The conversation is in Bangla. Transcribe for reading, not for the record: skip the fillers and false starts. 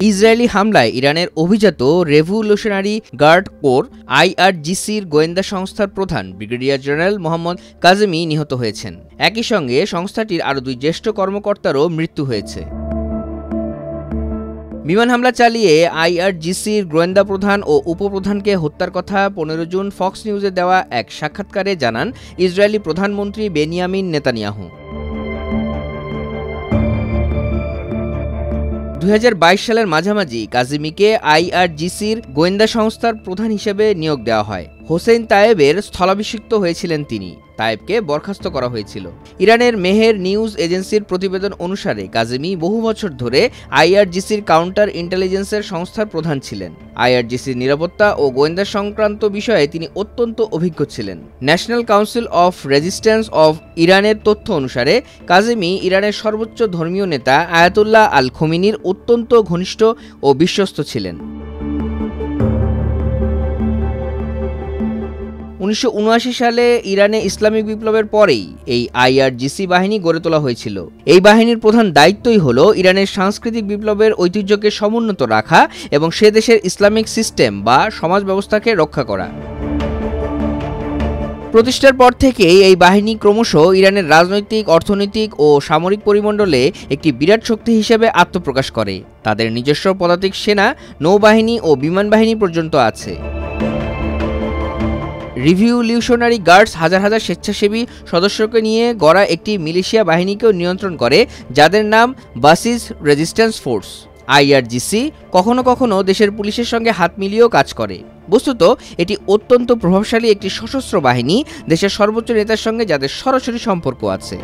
ইসরায়েলি হামলায় ইরানের অভিজাত রেভলিউশনারি গার্ড কোর আইআরজিসির গোয়েন্দা সংস্থার প্রধান ব্রিগেডিয়ার জেনারেল মোহাম্মদ কাজেমি নিহত হয়েছেন। একই সঙ্গে সংস্থাটির আরও 2 জ্যেষ্ঠ কর্মকর্তারও মৃত্যু হয়েছে। বিমান হামলা চালিয়ে আইআরজিসির গোয়েন্দা প্রধান ও উপপ্রধানকে হত্যার কথা 15 জুন ফক্স নিউজে দেওয়া এক সাক্ষাৎকারে জানান ইসরায়েলি প্রধানমন্ত্রী বেনিয়ামিন নেতানিয়াহু। 2022 সালের মাঝামাঝি কাজেমিকে আইআরজিসির গোয়েন্দা সংস্থার প্রধান হিসেবে নিয়োগ দেওয়া হয়। হোসেন তায়েবের স্থলাভিষিক্ত হয়েছিলেন তিনি। তায়েবকে বরখাস্ত করা হয়েছিল। ইরানের মেহের নিউজ এজেন্সির প্রতিবেদন অনুসারে কাজেমি বহু বছর ধরে আইআরজিসির কাউন্টার ইন্টেলিজেন্সের সংস্থার প্রধান ছিলেন। আইআরজিসির নিরাপত্তা ও গোয়েন্দা সংক্রান্ত বিষয়ে তিনি অত্যন্ত অভিজ্ঞ ছিলেন। National council of resistance of ইরানের তথ্য অনুসারে কাজেমি ইরানের সর্বোচ্চ ধর্মীয় নেতা আয়াতুল্লাহ আল খোমেনির অত্যন্ত ঘনিষ্ঠ ও বিশ্বস্ত ছিলেন। 1979 সালে ইরানে ইসলামিক বিপ্লবের পরেই এই আইআরজিসি বাহিনী গড়ে তোলা হয়েছিল। এই বাহিনীর প্রধান দায়িত্বই হলো ইরানের সাংস্কৃতিক বিপ্লবের ঐতিহ্যকে সমুন্নত রাখা এবং সে দেশের ইসলামিক সিস্টেম বা সমাজ ব্যবস্থাকে রক্ষা করা। প্রতিষ্ঠার পর থেকেই এই বাহিনী ক্রমশ ইরানের রাজনৈতিক, অর্থনৈতিক ও সামরিক পরিমণ্ডলে একটি বিরাট শক্তি হিসেবে আত্মপ্রকাশ করে। তাদের নিজস্ব পদাতিক সেনা, নৌবাহিনী ও বিমান বাহিনী পর্যন্ত আছে। রিভলিউশনারি গার্ডস হাজার হাজার স্বেচ্ছাসেবী সদস্যকে নিয়ে গড়া একটি মিলিশিয়া বাহিনীকেও নিয়ন্ত্রণ করে, যাদের নাম বাসিস রেজিস্ট্যান্স ফোর্স। আইআরজিসি কখনো কখনো দেশের পুলিশের সঙ্গে হাত মিলিয়েও কাজ করে। বস্তুত এটি অত্যন্ত প্রভাবশালী একটি সশস্ত্র বাহিনী, দেশের সর্বোচ্চ নেতার সঙ্গে যাদের সরাসরি সম্পর্ক আছে।